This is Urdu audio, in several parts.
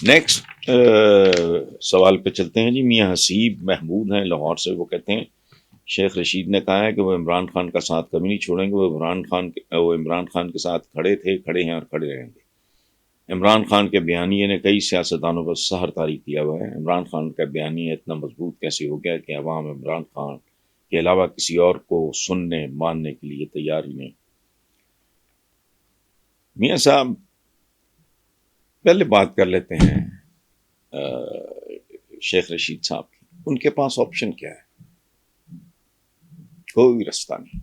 نیکسٹ سوال پہ چلتے ہیں جی. میاں حسیب محمود ہیں لاہور سے. وہ کہتے ہیں شیخ رشید نے کہا ہے کہ وہ عمران خان کا ساتھ کبھی نہیں چھوڑیں گے. وہ عمران خان کے ساتھ کھڑے تھے, کھڑے ہیں اور کھڑے رہیں گے. عمران خان کے بیانیے نے کئی سیاستدانوں پر سحر طاری کیا ہوا ہے. عمران خان کا بیانیہ اتنا مضبوط کیسے ہو گیا کہ عوام عمران خان کے علاوہ کسی اور کو سننے ماننے کے لیے تیار ہی نہیں. میاں صاحب پہلے بات کر لیتے ہیں شیخ رشید صاحب کی. ان کے پاس آپشن کیا ہے؟ کوئی رستہ نہیں.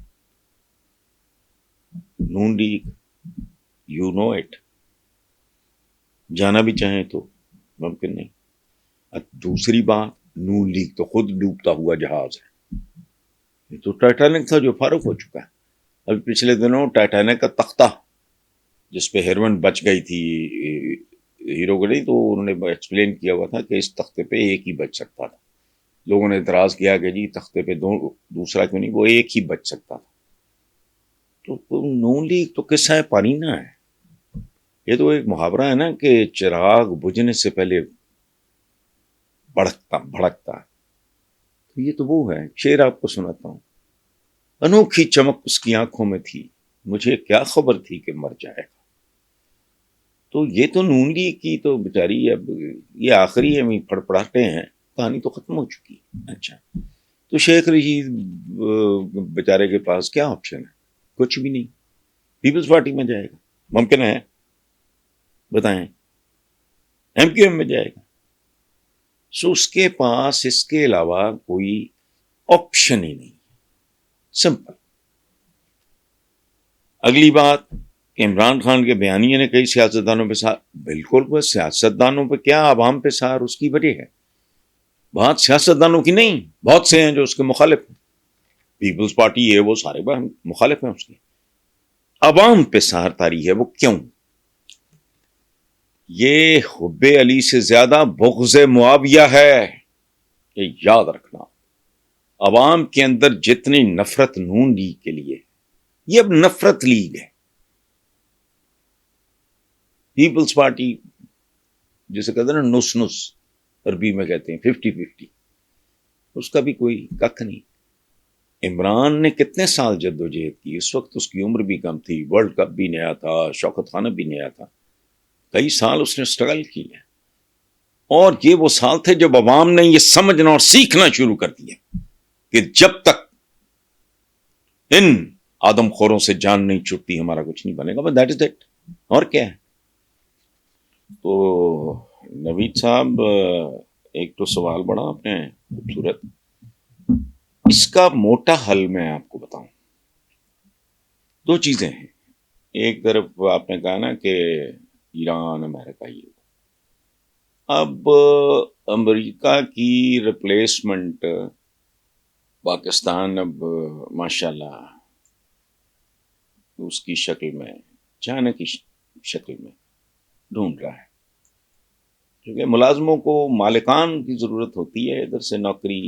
نون لیگ, یو نو اٹ, جانا بھی چاہیں تو ممکن نہیں. دوسری بات, نون لیگ تو خود ڈوبتا ہوا جہاز ہے. یہ تو ٹائٹینک تھا جو فارغ ہو چکا ہے. ابھی پچھلے دنوں ٹائٹینک کا تختہ جس پہ ہیروئن بچ گئی تھی ہیرو کو نہیں, تو انہوں نے ایکسپلین کیا ہوا تھا کہ اس تختے پہ ایک ہی بچ سکتا تھا. لوگوں نے اعتراض کیا کہ جی تختے پہ دوسرا کیوں نہیں, وہ ایک ہی بچ سکتا تھا. تو نون لیگ تو قصہ ہے پانی نہ ہے. یہ تو ایک محاورہ ہے نا کہ چراغ بجھنے سے پہلے بھڑکتا. تو یہ تو وہ ہے. شعر آپ کو سناتا ہوں. انوکھی چمک اس کی آنکھوں میں تھی, مجھے کیا خبر تھی کہ مر جائے گا. تو یہ تو نون لیگ کی تو بیچاری اب یہ آخری ہے, پڑپڑاتے ہیں, کہانی تو ختم ہو چکی. اچھا, تو شیخ رشید بیچارے کے پاس کیا آپشن ہے؟ کچھ بھی نہیں. پیپلز پارٹی میں جائے گا, ممکن ہے؟ بتائیں. ایم کیو ایم میں جائے گا. سو اس کے پاس اس کے علاوہ کوئی آپشن ہی نہیں. سمپل. اگلی بات کہ عمران خان کے بیانیے نے کئی سیاستدانوں پہ سار. بالکل, وہ سیاستدانوں پہ کیا, عوام پہ سار. اس کی وجہ ہے بات سیاستدانوں کی نہیں, بہت سے ہیں جو اس کے مخالف ہیں. پیپلز پارٹی ہے, وہ سارے مخالف ہیں اس کے. عوام پہ سار تاری ہے. وہ کیوں؟ یہ حب علی سے زیادہ بغض معاویہ ہے, یہ یاد رکھنا. عوام کے اندر جتنی نفرت نون لیگ کے لیے, یہ اب نفرت لیگ ہے. پیپلز پارٹی جسے کہتے ہیں نا نس نس, عربی میں کہتے ہیں 50-50, اس کا بھی کوئی ککھ نہیں. عمران نے کتنے سال جدوجہد کی, اس وقت اس کی عمر بھی کم تھی, ورلڈ کپ بھی نیا تھا, شوکت خانہ بھی نیا تھا. کئی سال اس نے سٹرگل کی ہے. اور یہ وہ سال تھے جب عوام نے یہ سمجھنا اور سیکھنا شروع کر دیا کہ جب تک ان آدم خوروں سے جان نہیں چھٹتی ہمارا کچھ نہیں بنے گا. بس دیٹ از دیٹ. اور کیا ہے. تو نوید صاحب, ایک تو سوال بڑا آپ نے خوبصورت, اس کا موٹا حل میں آپ کو بتاؤں. دو چیزیں ہیں. ایک طرف آپ نے کہا نا کہ ایران امریکہ, یہ اب امریکہ کی ریپلیسمنٹ پاکستان اب ماشاءاللہ اس کی شکل میں, چائنا کی شکل میں ڈھونڈ رہا ہے. کیونکہ ملازموں کو مالکان کی ضرورت ہوتی ہے. ادھر سے نوکری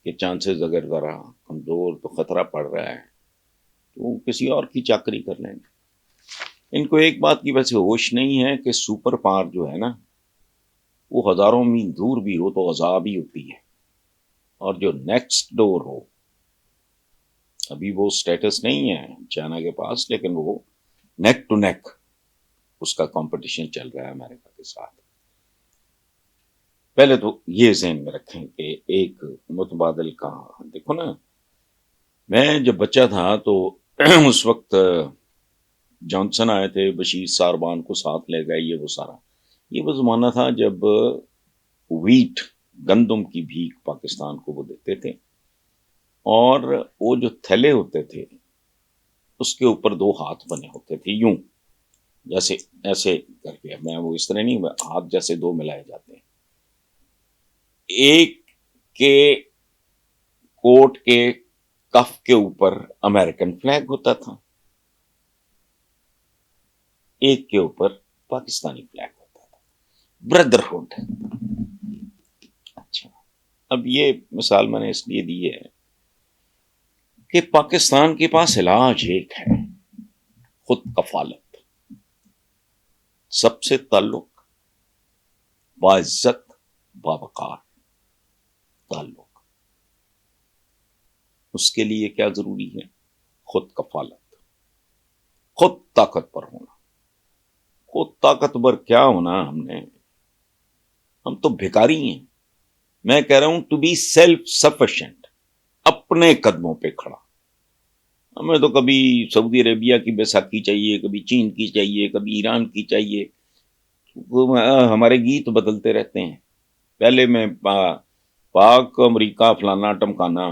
کے چانسز اگر ذرا کمزور تو خطرہ پڑ رہا ہے, تو کسی اور کی چاکری کر لیں گے. ان کو ایک بات کی ویسے ہوش نہیں ہے کہ سپر پاور جو ہے نا, وہ ہزاروں میل دور بھی ہو تو عذاب ہی ہوتی ہے. اور جو نیکسٹ ڈور ہو, ابھی وہ سٹیٹس نہیں ہے چائنا کے پاس, لیکن وہ نیک ٹو نیک اس کا کمپٹیشن چل رہا ہے امریکہ کے ساتھ. پہلے تو یہ ذہن میں رکھیں کہ ایک متبادل کا, دیکھو نا, میں جب بچہ تھا تو اس وقت جانسن آئے تھے, بشیر ساربان کو ساتھ لے گئے, یہ وہ سارا. یہ وہ زمانہ تھا جب ویٹ, گندم کی بھیک پاکستان کو وہ دیتے تھے, اور وہ جو تھیلے ہوتے تھے اس کے اوپر دو ہاتھ بنے ہوتے تھے, یوں جیسے ایسے کر کے, میں وہ اس طرح نہیں, ہاتھ جیسے دو ملائے جاتے ہیں. ایک کے کوٹ کے کف کے اوپر امریکن فلیگ ہوتا تھا, ایک کے اوپر پاکستانی فلیگ ہوتا تھا. بردرہڈ. اچھا, اب یہ مثال میں نے اس لیے دی ہے کہ پاکستان کے پاس علاج ایک ہے, خود کفالت. سب سے تعلق باعزت باوقار تعلق. اس کے لیے کیا ضروری ہے؟ خود کفالت، خود طاقتور ہونا. خود طاقتور کیا ہونا؟ ہم تو بھکاری ہیں. میں کہہ رہا ہوں ٹو بی سیلف سفیشینٹ، اپنے قدموں پہ کھڑا. ہمیں تو کبھی سعودی عربیہ کی بیساکھی چاہیے، کبھی چین کی چاہیے، کبھی ایران کی چاہیے. ہمارے گیت بدلتے رہتے ہیں. پہلے میں پاک امریکہ فلانا ٹمکانا،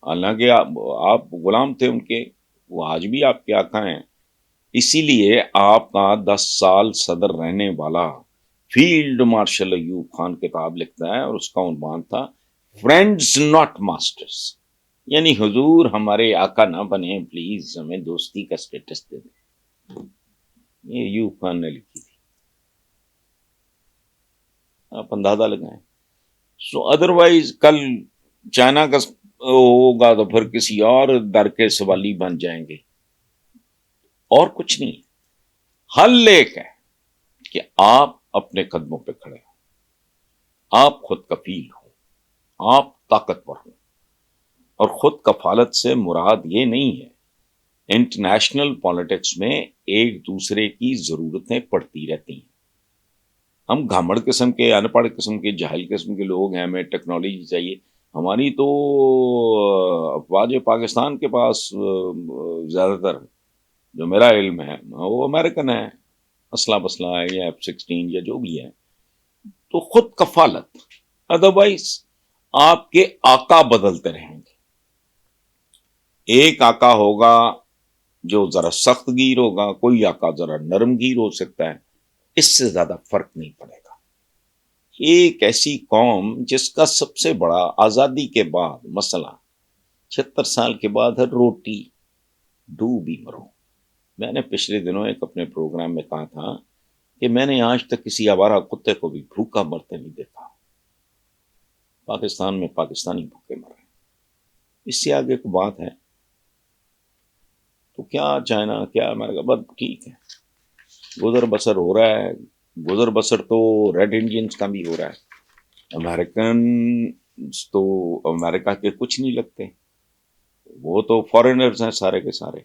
حالانکہ آپ غلام تھے ان کے، وہ آج بھی آپ کے آقا ہیں. اسی لیے آپ کا 10 سال صدر رہنے والا فیلڈ مارشل ایوب خان کتاب لکھتا ہے، اور اس کا عنوان تھا فرینڈز ناٹ ماسٹرز. یعنی حضور ہمارے آقا نہ بنے، پلیز ہمیں دوستی کا سٹیٹس دے دیں. یہ ایوب خان نے لکھی تھی، آپ اندازہ لگائیں. سو ادروائز کل چائنا کا ہوگا تو پھر کسی اور در کے سوالی بن جائیں گے. اور کچھ نہیں. حل ایک ہے کہ آپ اپنے قدموں پہ کھڑے ہوں، آپ خود کفیل ہوں، آپ طاقتور ہوں. اور خود کفالت سے مراد یہ نہیں ہے. انٹرنیشنل پالیٹکس میں ایک دوسرے کی ضرورتیں پڑتی رہتی ہیں. ہم گھامڑ قسم کے، ان پڑھ قسم کے، جاہل قسم کے لوگ ہیں، ہمیں ٹیکنالوجی چاہیے. ہماری تو افواج پاکستان کے پاس زیادہ تر، جو میرا علم ہے، وہ امریکن ہے، اسلحہ بسلح ہے یا F-16 یا جو بھی ہے. تو خود کفالت. ادروائز آپ کے آقا بدلتے رہیں گے. ایک آقا ہوگا جو ذرا سخت گیر ہوگا، کوئی آقا ذرا نرم گیر ہو سکتا ہے. اس سے زیادہ فرق نہیں پڑے گا. ایک ایسی قوم جس کا سب سے بڑا آزادی کے بعد مسئلہ 76 سال کے بعد ہے روٹی. ڈوبی مرو. میں نے پچھلے دنوں ایک اپنے پروگرام میں کہا تھا کہ میں نے آج تک کسی آوارہ کتے کو بھی بھوکا مرتے نہیں دیکھا. پاکستان میں پاکستانی بھوکے مر رہے ہیں. اس سے آگے کو بات ہے تو کیا چائنا، کیا امریکہ، بس ٹھیک ہے، گزر بسر ہو رہا ہے. گزر بسر تو ریڈ انڈینز کا بھی ہو رہا ہے. امریکن تو امریکہ کے کچھ نہیں لگتے، وہ تو فارینرز ہیں سارے کے سارے.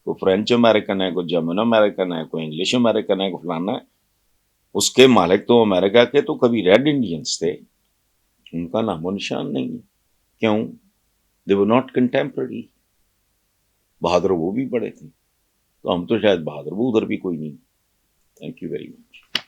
کوئی فرینچ امریکن ہے، کوئی جرمن امریکن ہے، کوئی انگلش امریکن ہے، کوئی فلانا ہے. اس کے مالک تو امریکہ کے تو کبھی ریڈ انڈینز تھے. ان کا نام و نشان نہیں ہے. کیوں؟ دے ور ناٹ کنٹمپرری. بہادر وہ بھی بڑے تھے، تو ہم تو شاید بہادر وہ ادھر بھی کوئی نہیں. Thank you very much.